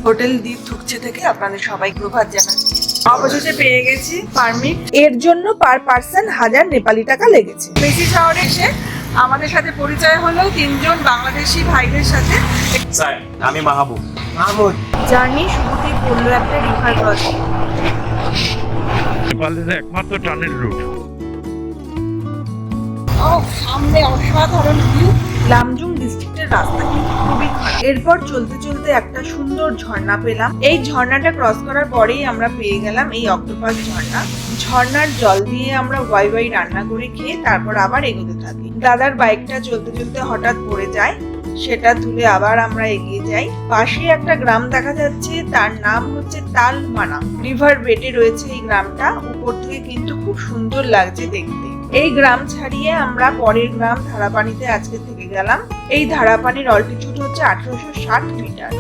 Hotel দ্বীপ থুকছে থেকে আপনাদের সবাইকে প্রভাত জানাচ্ছি। অবশেষে পেয়ে গেছি পারমিট। এর জন্য পার পার্সন 1000 নেপালি টাকা লেগেছে। বেশি শহরে এসে আমাদের সাথে পরিচয় হলো 3 জন বাংলাদেশি ভাইদের সাথে। স্যার আমি মাহবুব। জার্নি শুরুতেই পড়লো একটা রিভার ক্রসিং। নেপালের একমাত্র টানেল রুট। সামনে অসাধারণ ভিউ। লামজুং ডিস্ট্রিক্টের রাস্তা কিন্তু খুবই খারাপ। এরপর চলতে চলতে একটা সুন্দর ঝর্ণা পেলাম। এই ঝর্ণাটা ক্রস করার পরেই আমরা পেয়ে গেলাম এই অক্টোপাস ঝর্ণা। ঝর্ণার জল দিয়ে আমরা ওয়াই রান্না করে খেয়ে তারপর আবার এগোতে থাকি। দাদার বাইকটা চলতে চলতে হঠাৎ পড়ে যায়, সেটা তুলে আবার আমরা এগিয়ে যাই। পাশে একটা গ্রাম দেখা যাচ্ছে, তার নাম হচ্ছে তালমানা। রিভার বেটে রয়েছে এই গ্রামটা। উপর থেকে কিন্তু খুব সুন্দর লাগছে দেখতে। এই গ্রাম ছাড়িয়ে আমরা পরের গ্রাম ধারাপানিতে আজকে থেকে গেলাম। এই ধারাপানির অল্টিটিউড হচ্ছে 1860 মিটার।